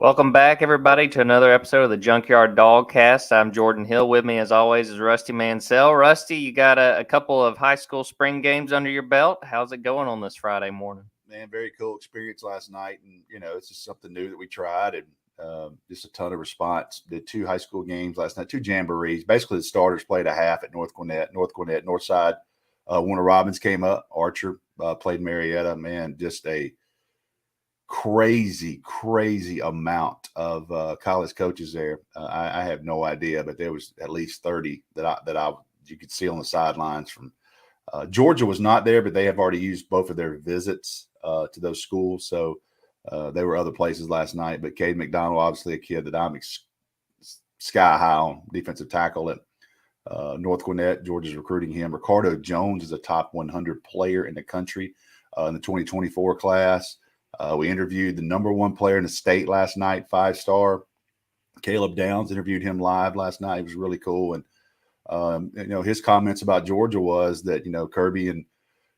Welcome back, everybody, to another episode of the Junkyard Dawgcast. I'm Jordan Hill. With me, as always, is Rusty Mansell. Rusty, you got a couple of high school spring games under your belt. How's it going on this Friday morning? Man, very cool experience last night, and it's just something new that we tried, and just a ton of response. Did two high school games last night, two jamborees. Basically, the starters played a half at North Gwinnett, Northside. Warner Robbins came up. Archer played Marietta. Man, just a crazy amount of college coaches there. I have no idea, but there was at least 30 that you could see on the sidelines from. Georgia was not there, but they have already used both of their visits to those schools. So they were other places last night. But Cade McDonald, obviously a kid that I'm sky high on, defensive tackle at North Gwinnett. Georgia's recruiting him. Ricardo Jones is a top 100 player in the country in the 2024 class. We interviewed the number one player in the state last night, 5-star. Caleb Downs, interviewed him live last night. It was really cool. And his comments about Georgia was that, Kirby and,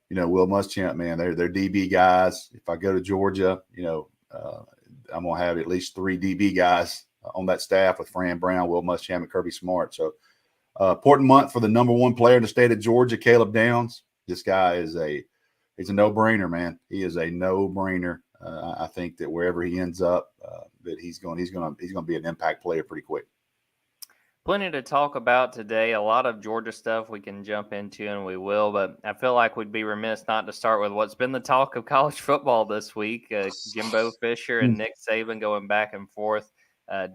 Will Muschamp, man, they're DB guys. If I go to Georgia, I'm going to have at least 3 DB guys on that staff with Fran Brown, Will Muschamp, and Kirby Smart. So important month for the number one player in the state of Georgia, Caleb Downs. This guy is he's a no-brainer, man. He is a no-brainer. I think that wherever he ends up, that he's going to be an impact player pretty quick. Plenty to talk about today. A lot of Georgia stuff we can jump into, and we will. But I feel like we'd be remiss not to start with what's been the talk of college football this week. Jimbo Fisher and Nick Saban going back and forth.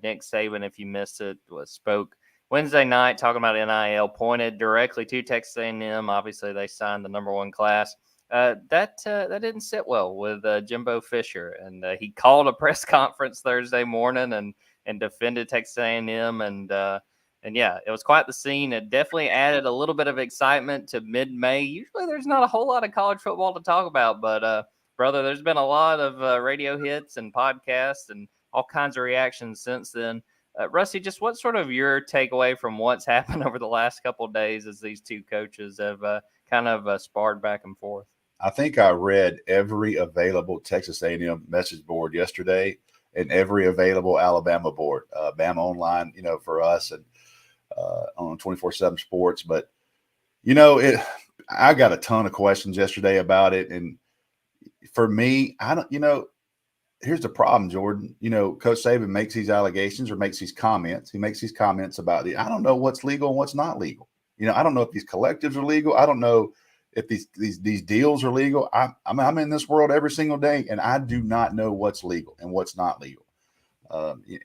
Nick Saban, if you missed it, spoke Wednesday night talking about NIL, pointed directly to Texas A&M. Obviously, they signed the number one class. That didn't sit well with Jimbo Fisher, and he called a press conference Thursday morning and defended Texas A&M, and yeah, it was quite the scene. It definitely added a little bit of excitement to mid-May. Usually, there's not a whole lot of college football to talk about, but brother, there's been a lot of radio hits and podcasts and all kinds of reactions since then. Rusty, just what's sort of your takeaway from what's happened over the last couple of days as these two coaches have kind of sparred back and forth? I think I read every available Texas A&M message board yesterday and every available Alabama board, Bama Online, for us and on 24/7 Sports. But, I got a ton of questions yesterday about it. And for me, I don't, here's the problem, Jordan. Coach Saban makes these allegations or makes these comments. He makes these comments about I don't know what's legal and what's not legal. I don't know if these collectives are legal. I don't know if these deals are legal. I'm in this world every single day, and I do not know what's legal and what's not legal.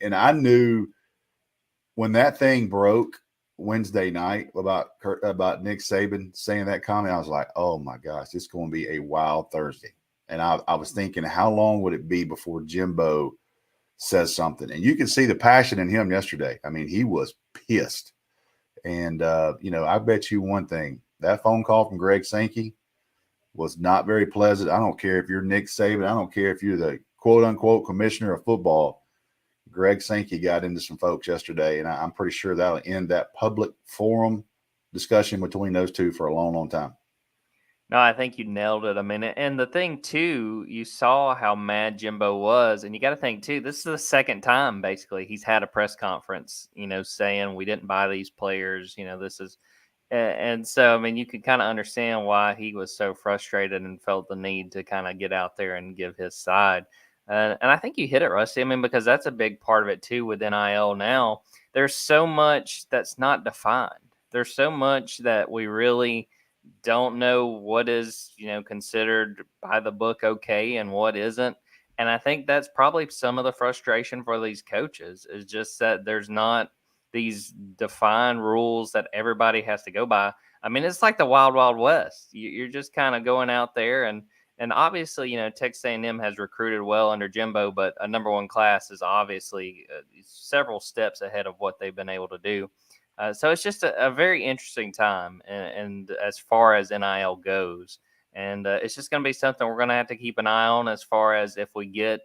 And I knew when that thing broke Wednesday night about Nick Saban saying that comment, I was like, oh my gosh, this is going to be a wild Thursday. And I was thinking, how long would it be before Jimbo says something? And you can see the passion in him yesterday. I mean, he was pissed. And, I bet you one thing, that phone call from Greg Sankey was not very pleasant. I don't care if you're Nick Saban. I don't care if you're the quote-unquote commissioner of football. Greg Sankey got into some folks yesterday, and I'm pretty sure that'll end that public forum discussion between those two for a long, long time. No, I think you nailed it. I mean, and the thing, too, you saw how mad Jimbo was. And you got to think, too, this is the second time, basically, he's had a press conference, saying we didn't buy these players. This is – and so, I mean, you could kind of understand why he was so frustrated and felt the need to kind of get out there and give his side. And I think you hit it, Rusty. I mean, because that's a big part of it, too, with NIL now. There's so much that's not defined. There's so much that we really – don't know what is, considered by the book okay and what isn't. And I think that's probably some of the frustration for these coaches is just that there's not these defined rules that everybody has to go by. I mean, it's like the wild, wild west. You're just kind of going out there and obviously, Texas A&M has recruited well under Jimbo, but a number one class is obviously several steps ahead of what they've been able to do. So it's just a very interesting time, and as far as NIL goes, and it's just going to be something we're going to have to keep an eye on as far as if we get,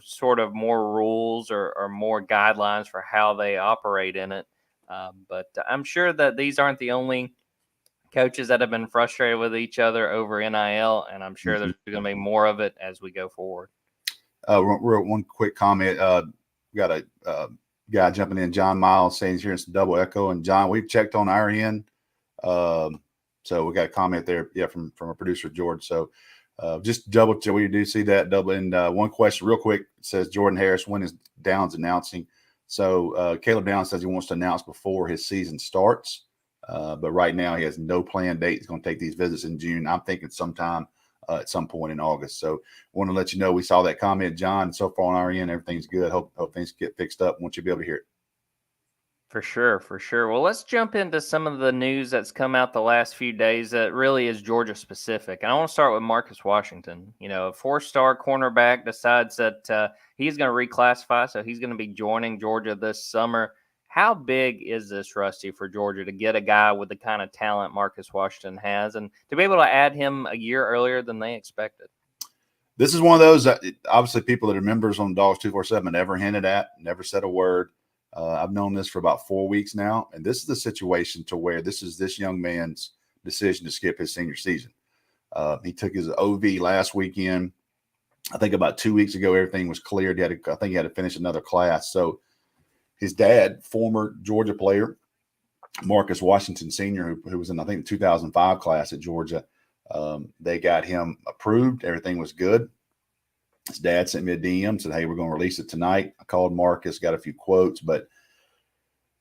sort of more rules or more guidelines for how they operate in it. But I'm sure that these aren't the only coaches that have been frustrated with each other over NIL, and I'm sure there's going to be more of it as we go forward. One quick comment. got a guy jumping in, John Miles, saying he's hearing some double echo. And John, we've checked on our end. So we got a comment there, from our producer George. So just double check. We do see that double. And one question, real quick, says Jordan Harris, when is Downs announcing? So Caleb Downs says he wants to announce before his season starts, but right now he has no planned date. He's going to take these visits in June. I'm thinking sometime at some point in August. So want to let you know we saw that comment, John. So far on our end, everything's good. Hope things get fixed up. Want you to be able to hear it. For sure, for sure. Well, let's jump into some of the news that's come out the last few days that really is Georgia specific. And I want to start with Marcus Washington. You know, a 4-star cornerback decides that he's going to reclassify, so he's going to be joining Georgia this summer. How big is this, Rusty, for Georgia to get a guy with the kind of talent Marcus Washington has and to be able to add him a year earlier than they expected? This is one of those, obviously, people that are members on Dogs 247 never hinted at, never said a word. I've known this for about 4 weeks now, and this is the situation to where this is this young man's decision to skip his senior season. He took his OV last weekend. I think about 2 weeks ago, everything was cleared. I think he had to finish another class. So his dad, former Georgia player, Marcus Washington Sr., who was in, I think, the 2005 class at Georgia, they got him approved. Everything was good. His dad sent me a DM, said, hey, we're going to release it tonight. I called Marcus, got a few quotes, but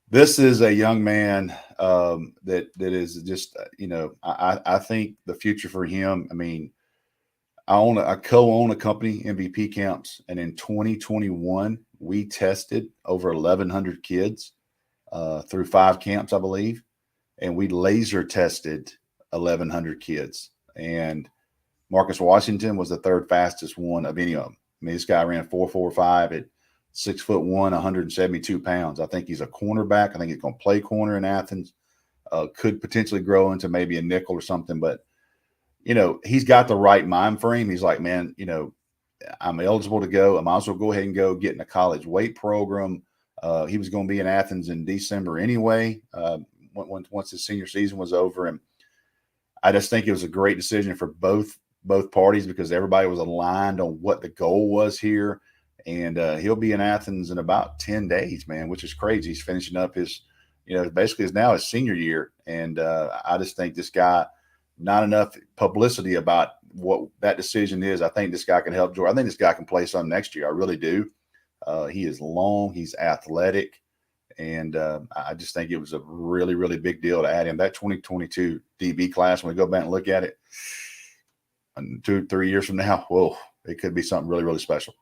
this is a young man that is just, I think the future for him, I mean, I co-own a company, MVP Camps, and in 2021, we tested over 1,100 kids through 5 camps, I believe, and we laser tested 1,100 kids. And Marcus Washington was the 3rd fastest one of any of them. I mean, this guy ran 4.45 at 6'1", 172 pounds. I think he's a cornerback. I think he's going to play corner in Athens. Could potentially grow into maybe a nickel or something. But, he's got the right mind frame. He's like, man, I'm eligible to go. I might as well go ahead and go get in a college weight program. He was going to be in Athens in December anyway, once his senior season was over. And I just think it was a great decision for both parties because everybody was aligned on what the goal was here. And he'll be in Athens in about 10 days, man, which is crazy. He's finishing up his, basically is now his senior year. And I just think this guy, not enough publicity about what that decision is. I think this guy can help Georgia. I think this guy can play some next year. I really do. He is long. He's athletic. And I just think it was a really, really big deal to add him. That 2022 DB class, when we go back and look at it, 2-3 years from now, whoa, it could be something really, really special.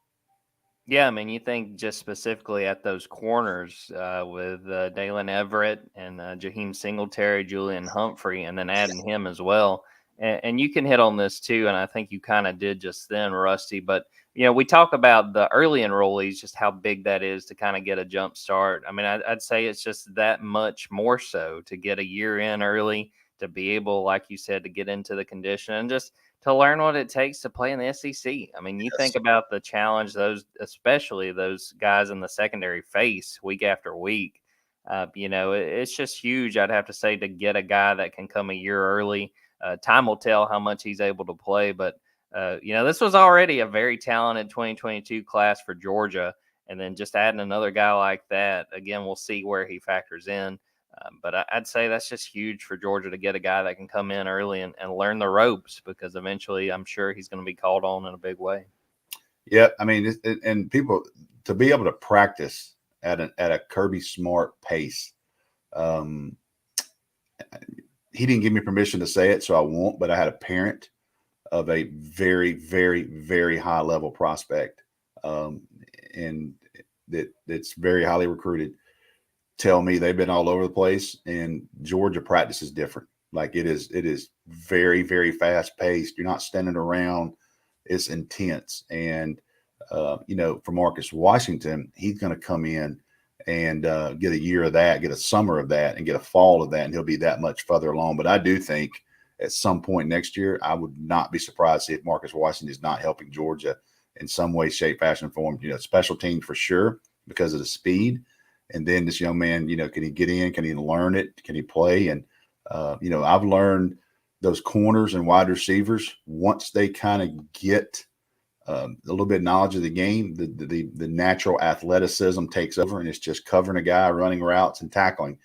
Yeah, I mean, you think just specifically at those corners with Dalen Everett and Jaheim Singletary, Julian Humphrey, and then adding him as well. And you can hit on this too, and I think you kind of did just then, Rusty. But, we talk about the early enrollees, just how big that is to kind of get a jump start. I mean, I'd say it's just that much more so to get a year in early, to be able, like you said, to get into the condition and just to learn what it takes to play in the SEC. I mean, you think about the challenge especially those guys in the secondary face week after week. It's just huge, I'd have to say, to get a guy that can come a year early. Time will tell how much he's able to play, but this was already a very talented 2022 class for Georgia. And then just adding another guy like that, again, we'll see where he factors in. But I'd say that's just huge for Georgia to get a guy that can come in early and learn the ropes, because eventually I'm sure he's going to be called on in a big way. Yeah, I mean, and people to be able to practice at a Kirby Smart pace. He didn't give me permission to say it, so I won't. But I had a parent of a very, very, very high level prospect, and that's very highly recruited, tell me they've been all over the place, and Georgia practice is different. Like it is very, very fast paced. You're not standing around. It's intense. And, for Marcus Washington, he's going to come in and get a year of that, get a summer of that, and get a fall of that, and he'll be that much further along. But I do think at some point next year, I would not be surprised if Marcus Washington is not helping Georgia in some way, shape, fashion, form. Special teams for sure because of the speed. And then this young man, can he get in? Can he learn it? Can he play? And, I've learned those corners and wide receivers, once they kind of get a little bit of knowledge of the game, the natural athleticism takes over, and it's just covering a guy, running routes, and tackling.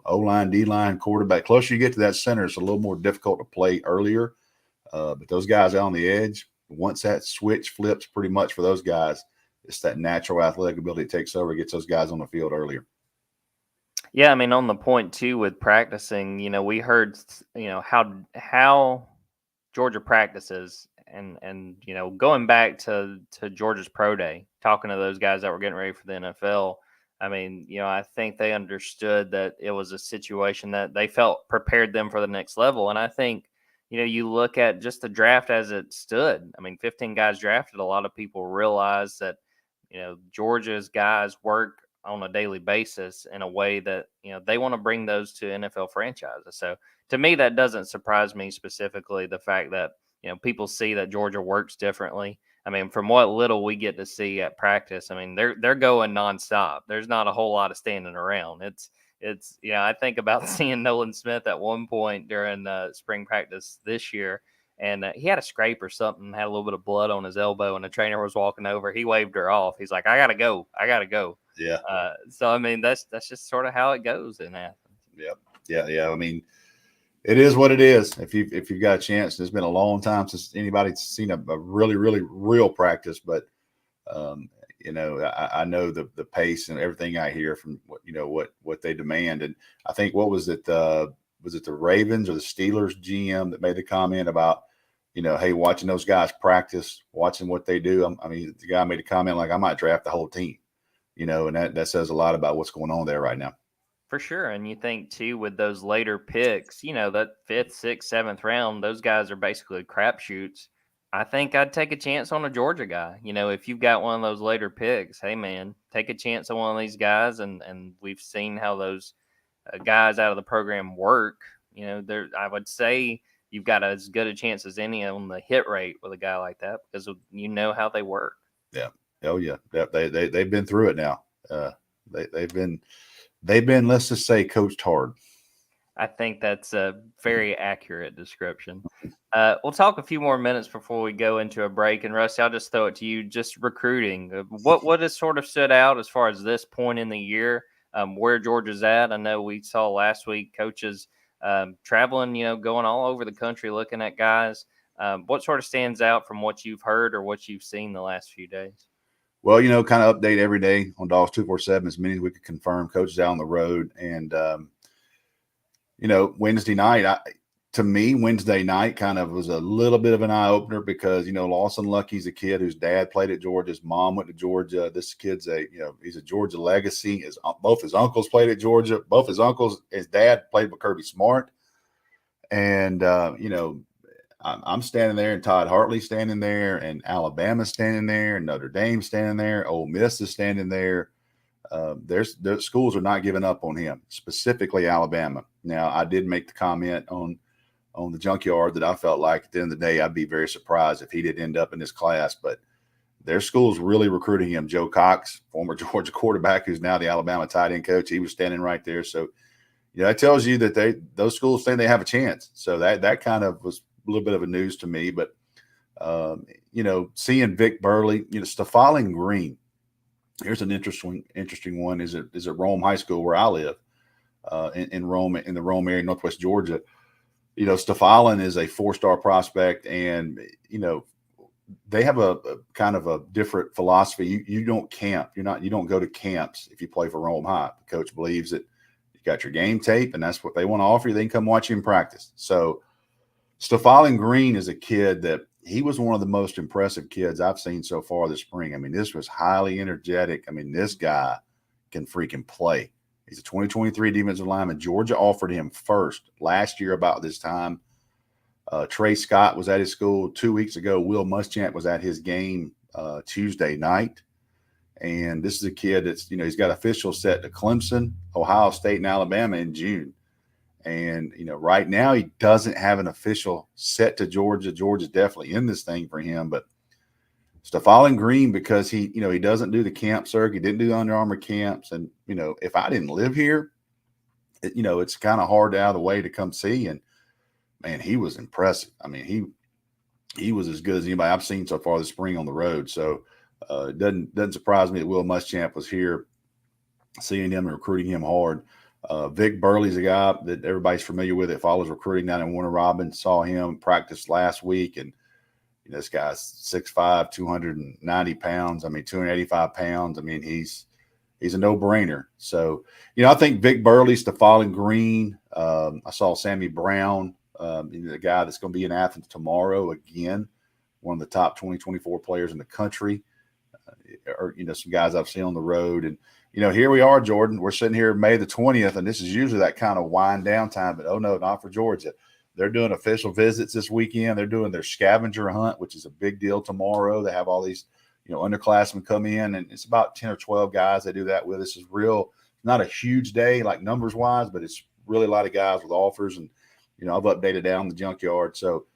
O-line, D-line, quarterback. Closer you get to that center, it's a little more difficult to play earlier. But those guys out on the edge, once that switch flips pretty much for those guys, it's that natural athletic ability that takes over, gets those guys on the field earlier. Yeah, I mean, on the point too with practicing, we heard, how Georgia practices, and going back to Georgia's pro day, talking to those guys that were getting ready for the NFL. I mean, I think they understood that it was a situation that they felt prepared them for the next level. And I think, you look at just the draft as it stood. I mean, 15 guys drafted. A lot of people realize that, Georgia's guys work on a daily basis in a way that, they want to bring those to NFL franchises. So to me, that doesn't surprise me, specifically the fact that, people see that Georgia works differently. I mean, from what little we get to see at practice, I mean, they're going nonstop. There's not a whole lot of standing around. It's I think about seeing Nolan Smith at one point during spring practice this year, and he had a scrape or something, had a little bit of blood on his elbow, and the trainer was walking over. He waved her off. He's like, "I gotta go. I gotta go." Yeah. So I mean, that's just sort of how it goes in Athens. Yeah. I mean, it is what it is. If you've got a chance, it's been a long time since anybody's seen a really, really real practice. But I know the pace and everything I hear from what they demand. And I think, what was it? Was it the Ravens or the Steelers GM that made the comment about, hey, watching those guys practice, watching what they do. I mean, the guy made a comment like, I might draft the whole team. And that says a lot about what's going on there right now. For sure. And you think too, with those later picks, that 5th, 6th, 7th round, those guys are basically crapshoots. I think I'd take a chance on a Georgia guy. If you've got one of those later picks, hey man, take a chance on one of these guys. And we've seen how those guys out of the program work. I would say you've got as good a chance as any on the hit rate with a guy like that, because you know how they work. Yeah. Oh yeah. They've been through it now. They've been, let's just say, coached hard. I think that's a very accurate description. We'll talk a few more minutes before we go into a break. And Rusty, I'll just throw it to you. Just recruiting. What has sort of stood out as far as this point in the year, where Georgia's at? I know we saw last week coaches traveling, going all over the country looking at guys. What sort of stands out from what you've heard or what you've seen the last few days? Well, kind of update every day on Dogs 247, as many as we could confirm. Coaches out on the road. And, Wednesday night, to me, Wednesday night kind of was a little bit of an eye-opener because, Lawson Lucky's a kid whose dad played at Georgia. His mom went to Georgia. This kid's he's a Georgia legacy. Both his uncles played at Georgia. Both his uncles, his dad played with Kirby Smart. And, I'm standing there, and Todd Hartley's standing there, and Alabama's standing there, and Notre Dame's standing there. Ole Miss is standing there. Their schools are not giving up on him, specifically Alabama. Now, I did make the comment on the Junkyard that I felt like at the end of the day, I'd be very surprised if he did end up in this class. But their school's really recruiting him. Joe Cox, former Georgia quarterback, who's now the Alabama tight end coach, he was standing right there. So, that tells you that those schools think they have a chance. So that kind of was a little bit of a news to me. But, seeing Vic Burley, Stefan Green, here's an interesting one. Is at Rome High School, where I live, in Rome, in the Rome area, Northwest Georgia. Stefan is a 4-star prospect, and, they have a kind of a different philosophy. You don't camp. You don't go to camps if you play for Rome High. The coach believes that you got your game tape, and that's what they want to offer you. They can come watch you in practice. So Stefan Green is a kid that he was one of the most impressive kids I've seen so far this spring. I mean, this was highly energetic. I mean, this guy can freaking play. He's a 2023 defensive lineman. Georgia offered him first last year about this time. Trey Scott was at his school 2 weeks ago. Will Muschamp was at his game Tuesday night. And this is a kid that's, he's got official set to Clemson, Ohio State, and Alabama in June. And, right now he doesn't have an official set to Georgia. Georgia's definitely in this thing for him. But Stefan Green, because he doesn't do the camp circuit, he didn't do the Under Armour camps. And, if I didn't live here, it's kind of hard out of the way to come see. And, man, he was impressive. I mean, he was as good as anybody I've seen so far this spring on the road. So it doesn't surprise me that Will Muschamp was here, seeing him and recruiting him hard. Vic Burley's a guy that everybody's familiar with that follows recruiting down in Warner Robins. Saw him practice last week, and this guy's 6'5", 290 pounds. 285 pounds. He's a no-brainer. So, I think Vic Burley, Stephon Green. I saw Sammy Brown, the guy that's going to be in Athens tomorrow again, one of the top 2024 players in the country. Or some guys I've seen on the road. And, here we are, Jordan. We're sitting here May the 20th, and this is usually that kind of wind down time. But, oh, no, not for Georgia. They're doing official visits this weekend. They're doing their scavenger hunt, which is a big deal tomorrow. They have all these, underclassmen come in, and it's about 10 or 12 guys they do that with. This is not a huge day, like numbers-wise, but it's really a lot of guys with offers. And, I've updated down the Junkyard. So,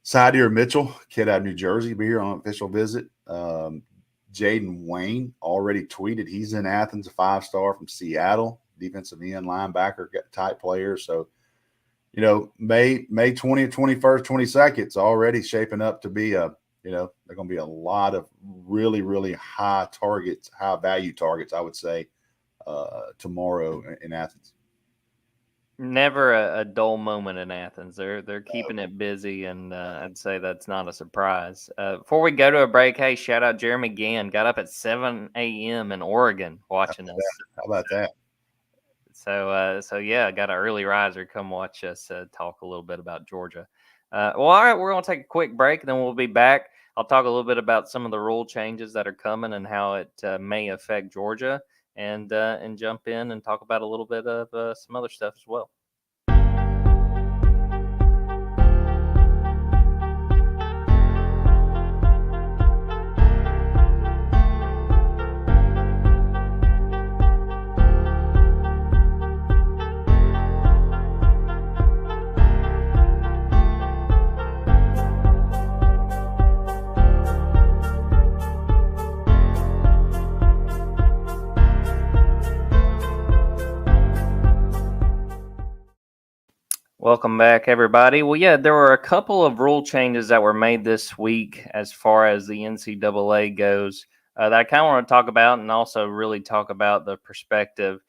Sydir Mitchell, kid out of New Jersey, be here on official visit. Jaden Wayne already tweeted he's in Athens, a 5-star from Seattle, defensive end, linebacker type player. So, May 20th, 21st, 22nd, it's already shaping up to be there are going to be a lot of really, really high value targets, I would say, tomorrow in Athens. Never a dull moment in Athens. They're keeping it busy, and I'd say that's not a surprise. Before we go to a break, hey, shout out Jeremy Gann. Got up at 7 a.m. in Oregon watching us. How about that? So yeah, got an early riser. Come watch us talk a little bit about Georgia. All right, we're going to take a quick break, and then we'll be back. I'll talk a little bit about some of the rule changes that are coming and how it may affect Georgia, and jump in and talk about a little bit of some other stuff as well. Welcome back, everybody. Well, yeah, there were a couple of rule changes that were made this week as far as the NCAA goes that I kind of want to talk about, and also really talk about the perspective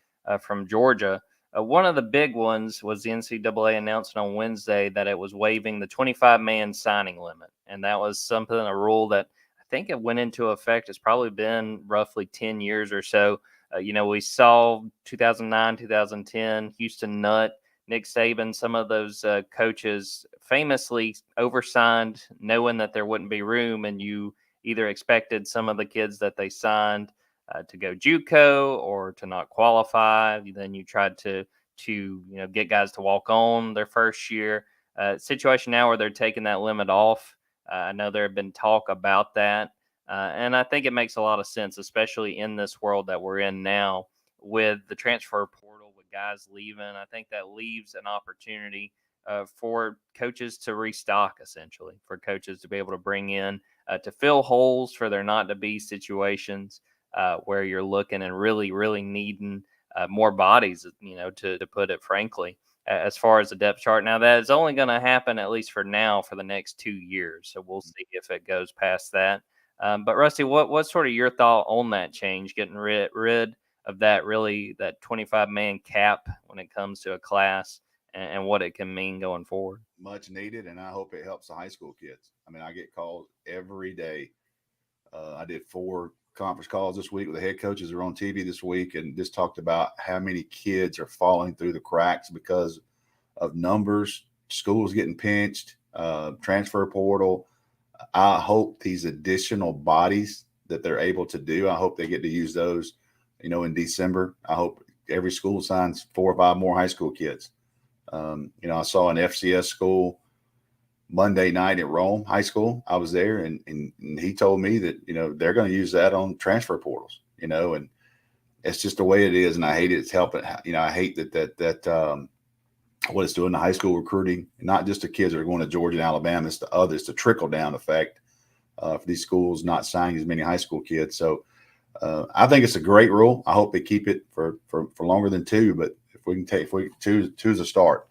from Georgia. One of the big ones was the NCAA announced on Wednesday that it was waiving the 25-man signing limit, and that was a rule that I think it went into effect. It's probably been roughly 10 years or so. We saw 2009, 2010, Houston Nutt, Nick Saban, some of those coaches famously oversigned knowing that there wouldn't be room, and you either expected some of the kids that they signed to go JUCO or to not qualify. Then you tried to get guys to walk on their first year. Situation now where they're taking that limit off. I know there have been talk about that, and I think it makes a lot of sense, especially in this world that we're in now with the transfer portal, with guys leaving. I think that leaves an opportunity for coaches to restock, essentially, for coaches to be able to bring in to fill holes, for there not to be situations where you're looking and really, really needing more bodies, to put it frankly, as far as the depth chart. Now, that is only going to happen, at least for now, for the next 2 years. So we'll see if it goes past that. But Rusty, what's sort of your thought on that change, getting rid of that 25-man cap when it comes to a class, and what it can mean going forward? Much needed, and I hope it helps the high school kids. I get calls every day. I did 4 conference calls this week with the head coaches who are on TV this week, and just talked about how many kids are falling through the cracks because of numbers, schools getting pinched, transfer portal. I hope these additional bodies that they're able to do, I hope they get to use those, in December. I hope every school signs 4 or 5 more high school kids. I saw an FCS school Monday night at Rome High School. I was there, and he told me that, they're going to use that on transfer portals, and it's just the way it is. And I hate it. It's helping. I hate that what it's doing to high school recruiting, not just the kids that are going to Georgia and Alabama, it's the others, the trickle down effect for these schools not signing as many high school kids. So I think it's a great rule. I hope they keep it for longer than 2, but if we can two's a start.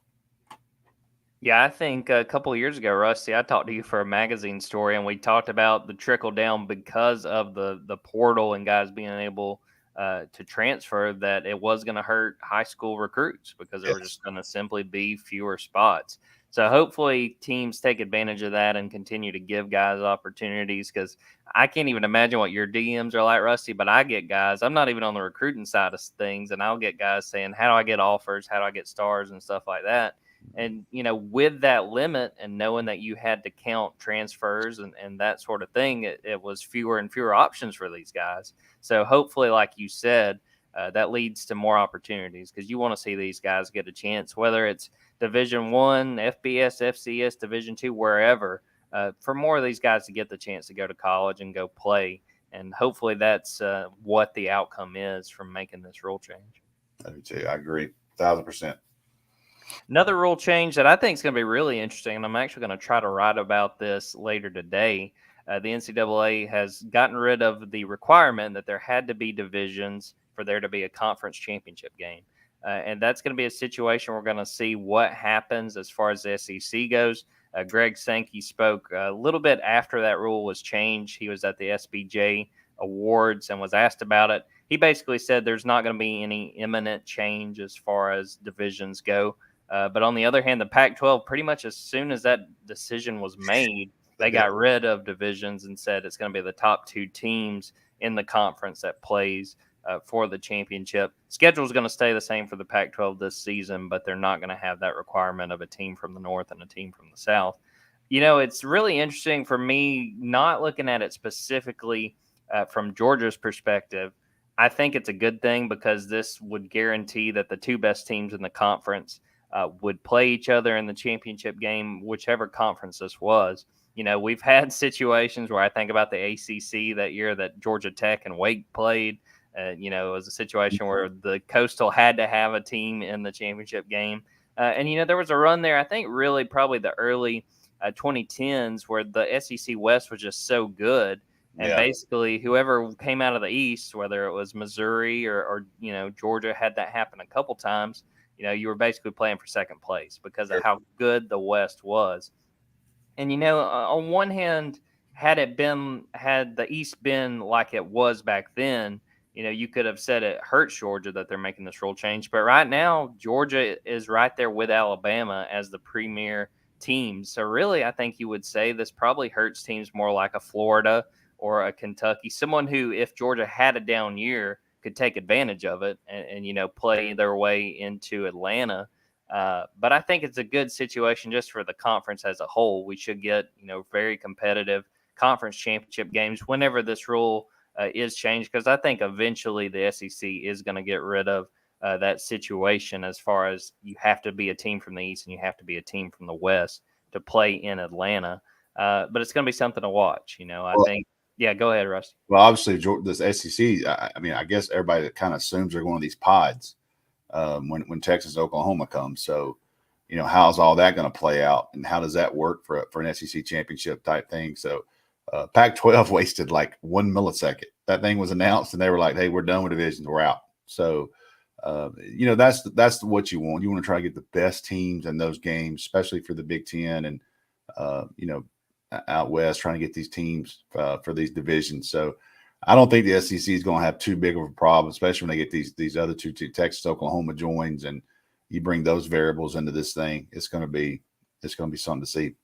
Yeah, I think a couple of years ago, Rusty, I talked to you for a magazine story, and we talked about the trickle down because of the portal and guys being able to transfer. That it was going to hurt high school recruits because there were Yes. just going to simply be fewer spots. So hopefully teams take advantage of that and continue to give guys opportunities. Because I can't even imagine what your DMs are like, Rusty. But I get guys. I'm not even on the recruiting side of things, and I'll get guys saying, "How do I get offers? How do I get stars and stuff like that?" And with that limit and knowing that you had to count transfers and that sort of thing, it was fewer and fewer options for these guys. So hopefully, like you said, that leads to more opportunities because you want to see these guys get a chance, whether it's Division 1, FBS, FCS, Division 2, wherever, for more of these guys to get the chance to go to college and go play. And hopefully that's what the outcome is from making this rule change. I do too. I agree, 1,000%. Another rule change that I think is going to be really interesting, and I'm actually going to try to write about this later today. The NCAA has gotten rid of the requirement that there had to be divisions for there to be a conference championship game. And that's going to be a situation we're going to see what happens as far as the SEC goes. Greg Sankey spoke a little bit after that rule was changed. He was at the SBJ Awards and was asked about it. He basically said there's not going to be any imminent change as far as divisions go. But on the other hand, the Pac 12, pretty much as soon as that decision was made, they got rid of divisions and said it's going to be the top two teams in the conference that plays for the championship. Schedule is going to stay the same for the Pac 12 this season, but they're not going to have that requirement of a team from the North and a team from the South. It's really interesting for me, not looking at it specifically from Georgia's perspective. I think it's a good thing because this would guarantee that the two best teams in the conference would play each other in the championship game, whichever conference this was. We've had situations where I think about the ACC that year that Georgia Tech and Wake played. It was a situation where the Coastal had to have a team in the championship game. And there was a run there, I think, really probably the early 2010s where the SEC West was just so good. And Yeah. basically, whoever came out of the East, whether it was Missouri or Georgia, had that happen a couple times. You were basically playing for second place because of how good the West was. And on one hand, had the East been like it was back then, you could have said it hurts Georgia that they're making this rule change. But right now, Georgia is right there with Alabama as the premier team. So really, I think you would say this probably hurts teams more like a Florida or a Kentucky, someone who, if Georgia had a down year, could take advantage of it and play their way into Atlanta. But I think it's a good situation just for the conference as a whole. We should get very competitive conference championship games whenever this rule is changed, because I think eventually the SEC is going to get rid of that situation as far as you have to be a team from the East and you have to be a team from the West to play in Atlanta. But it's going to be something to watch. I Well, think. Yeah, go ahead, Rusty. well, obviously, this SEC, I mean, I guess everybody kind of assumes they're going to these pods when Texas, Oklahoma comes. So, how's all that going to play out, and how does that work for an SEC championship type thing? So, Pac-12 wasted like 1 millisecond. That thing was announced, and they were like, "Hey, we're done with divisions. We're out." So, that's what you want. You want to try to get the best teams in those games, especially for the Big Ten and out west, trying to get these teams for these divisions. So, I don't think the SEC is going to have too big of a problem, especially when they get these other two teams. Texas, Oklahoma joins, and you bring those variables into this thing. It's going to be something to see.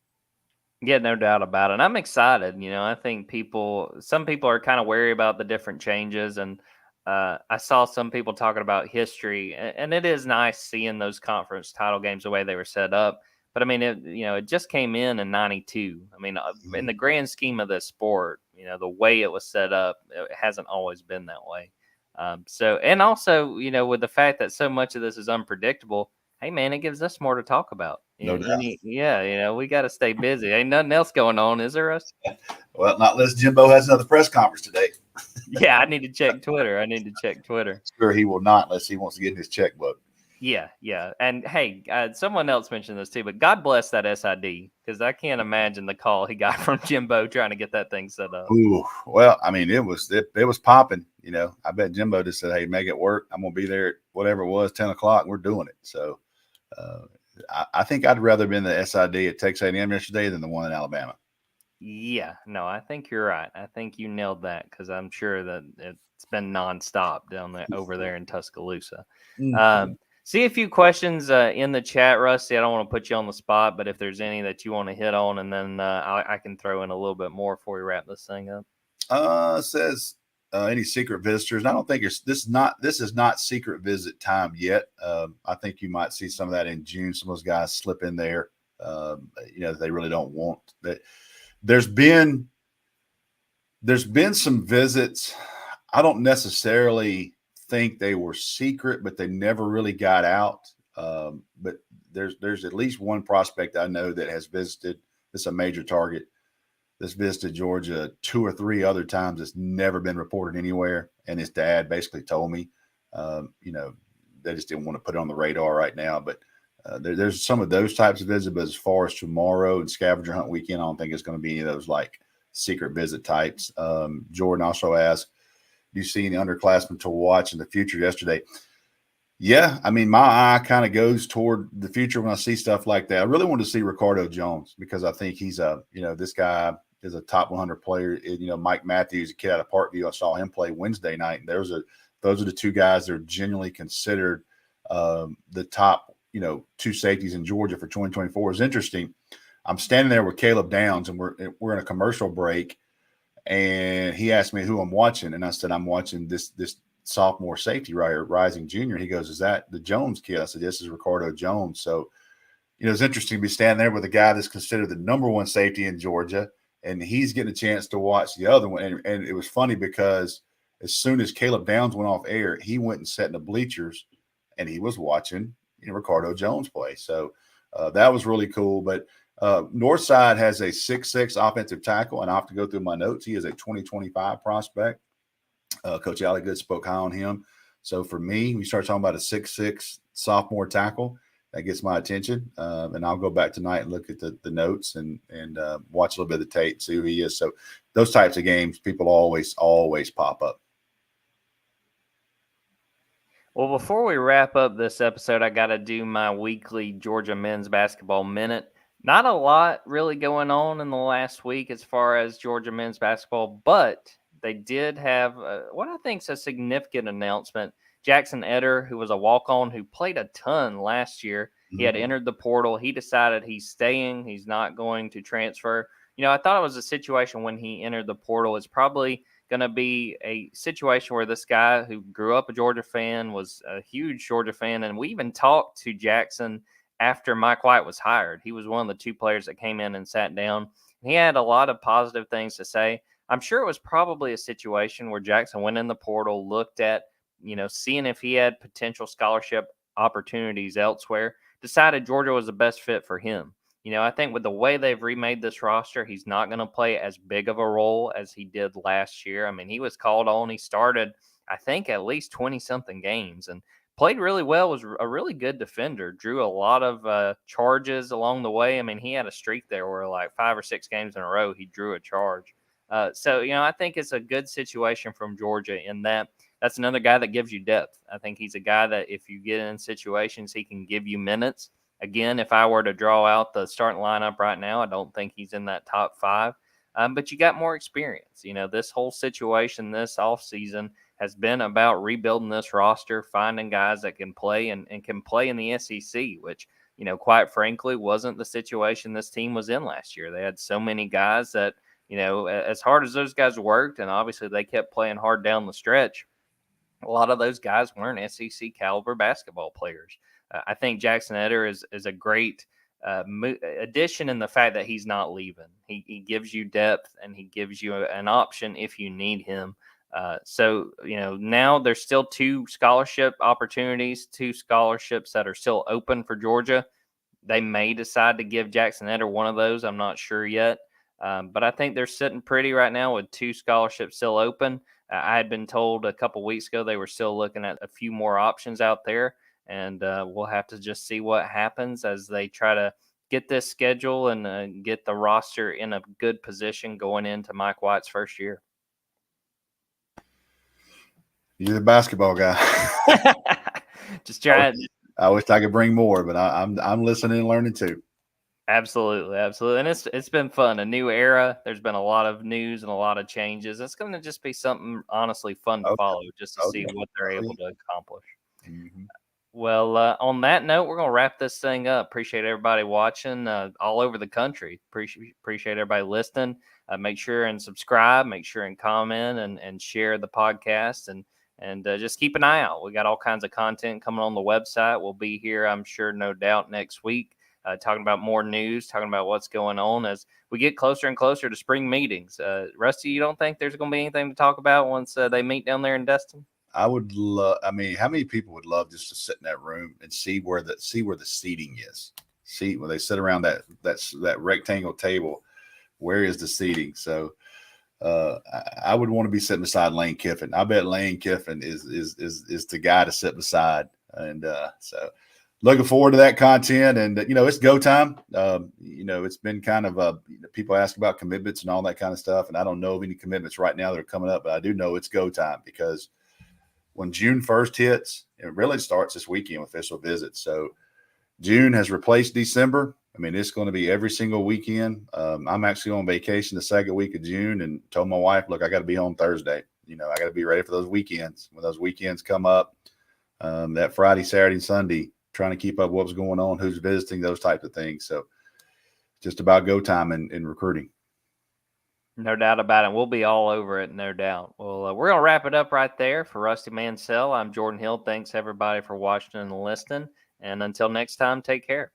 Yeah, no doubt about it. I'm excited. I think some people are kind of wary about the different changes, and I saw some people talking about history, and it is nice seeing those conference title games the way they were set up. But I mean, it just came in '92. I mean, in the grand scheme of this sport, the way it was set up, it hasn't always been that way. And also, with the fact that so much of this is unpredictable, hey man, it gives us more to talk about. No doubt. Yeah, we got to stay busy. Ain't nothing else going on, is there, Russ? Well, not unless Jimbo has another press conference today. Yeah, I need to check Twitter. Sure, he will not unless he wants to get in his checkbook. Yeah. And hey, someone else mentioned this too, but God bless that SID, because I can't imagine the call he got from Jimbo trying to get that thing set up. Ooh, well, I mean, it was popping. I bet Jimbo just said, "Hey, make it work. I'm gonna be there at whatever it was, 10 o'clock. We're doing it." So I think I'd rather been the SID at Texas A&M yesterday than the one in Alabama. Yeah, no, I think you're right. I think you nailed that because I'm sure that it's been nonstop down there over there in Tuscaloosa. See a few questions in the chat, Rusty. I don't want to put you on the spot, but if there's any that you want to hit on, and then I can throw in a little bit more before we wrap this thing up. Says any secret visitors. And I don't think this is not secret visit time yet. I think you might see some of that in June. Some of those guys slip in there. They really don't want that. There's been some visits. I don't necessarily think they were secret, but they never really got out. But there's at least one prospect I know that has visited. It's a major target. This visited Georgia 2 or 3 other times. It's never been reported anywhere. And his dad basically told me, they just didn't want to put it on the radar right now. But there's some of those types of visits. But as far as tomorrow and scavenger hunt weekend, I don't think it's going to be any of those like secret visit types. Jordan also asked, do you see any underclassmen to watch in the future yesterday? Yeah, I mean, my eye kind of goes toward the future when I see stuff like that. I really wanted to see Ricardo Jones because I think he's this guy is a top 100 player. Mike Matthews, a kid out of Parkview, I saw him play Wednesday night, and those are the 2 guys that are genuinely considered the top, 2 safeties in Georgia for 2024. Is interesting. I'm standing there with Caleb Downs, and we're in a commercial break, and he asked me who I'm watching, and I said I'm watching this sophomore safety right here, rising junior. He goes, is that the Jones kid? I said, this is Ricardo Jones. So, it's interesting to be standing there with a guy that's considered the number 1 safety in Georgia, and he's getting a chance to watch the other one. And it was funny because as soon as Caleb Downs went off air, he went and sat in the bleachers, and he was watching Ricardo Jones play. So that was really cool. But Northside has a 6'6" offensive tackle, and I have to go through my notes. He is a 2025 prospect. Coach Alligood spoke high on him. So for me, we start talking about a 6'6" sophomore tackle. That gets my attention. And I'll go back tonight and look at the notes and watch a little bit of the tape, see who he is. So those types of games, people always pop up. Well, before we wrap up this episode, I got to do my weekly Georgia men's basketball minute. Not a lot really going on in the last week as far as Georgia men's basketball, but they did have what I think is a significant announcement. Jackson Eder, who was a walk-on who played a ton last year, he had entered the portal. He decided he's staying. He's not going to transfer. I thought it was a situation when he entered the portal. It's probably going to be a situation where this guy who grew up a Georgia fan, was a huge Georgia fan, and we even talked to Jackson after Mike White was hired. He was one of the 2 players that came in and sat down. He had a lot of positive things to say. I'm sure it was probably a situation where Jackson went in the portal, looked at, seeing if he had potential scholarship opportunities elsewhere, decided Georgia was the best fit for him. I think with the way they've remade this roster, he's not going to play as big of a role as he did last year. I mean, he was called on. He started, I think, at least 20-something games and played really well, was a really good defender, drew a lot of charges along the way. I mean, he had a streak there where like 5 or 6 games in a row, he drew a charge. So, I think it's a good situation from Georgia in that that's another guy that gives you depth. I think he's a guy that if you get in situations, he can give you minutes. Again, if I were to draw out the starting lineup right now, I don't think he's in that top 5. But you got more experience. This whole situation this offseason has been about rebuilding this roster, finding guys that can play and can play in the SEC, which, quite frankly, wasn't the situation this team was in last year. They had so many guys that, as hard as those guys worked, and obviously they kept playing hard down the stretch, a lot of those guys weren't SEC caliber basketball players. I think Jackson Eder is a great addition in the fact that he's not leaving. He gives you depth and he gives you an option if you need him. So, now there's still 2 scholarship opportunities, 2 scholarships that are still open for Georgia. They may decide to give Jackson Eder one of those. I'm not sure yet. But I think they're sitting pretty right now with 2 scholarships still open. I had been told a couple weeks ago they were still looking at a few more options out there. And we'll have to just see what happens as they try to get this schedule and get the roster in a good position going into Mike White's first year. You're the basketball guy. Just trying I wish I could bring more, but I'm listening and learning too. Absolutely, absolutely, and it's been fun. A new era. There's been a lot of news and a lot of changes. It's going to just be something honestly fun to Oh, follow, just to oh see yeah. what they're Oh, able yeah. to accomplish. Mhm. Well, on that note, we're going to wrap this thing up. Appreciate everybody watching all over the country. Appreciate everybody listening. Make sure and subscribe. Make sure and comment and share the podcast and just keep an eye out. We got all kinds of content coming on the website. We'll be here, I'm sure, no doubt, next week, talking about more news, talking about what's going on as we get closer and closer to spring meetings. Rusty, you don't think there's going to be anything to talk about once they meet down there in Destin? I would love. I mean, how many people would love just to sit in that room and see where the seating is? See when they sit around that rectangle table. Where is the seating? So I would want to be sitting beside Lane Kiffin. I bet Lane Kiffin is the guy to sit beside. And so looking forward to that content. And it's go time. It's been kind of people ask about commitments and all that kind of stuff. And I don't know of any commitments right now that are coming up, but I do know it's go time because when June 1st hits, it really starts this weekend with official visits. So June has replaced December. I mean, it's going to be every single weekend. I'm actually on vacation the second week of June and told my wife, look, I got to be home Thursday. I got to be ready for those weekends. When those weekends come up, that Friday, Saturday, and Sunday, trying to keep up what's going on, who's visiting, those types of things. So just about go time in recruiting. No doubt about it. We'll be all over it, no doubt. Well, we're going to wrap it up right there. For Rusty Mansell, I'm Jordan Hill. Thanks, everybody, for watching and listening. And until next time, take care.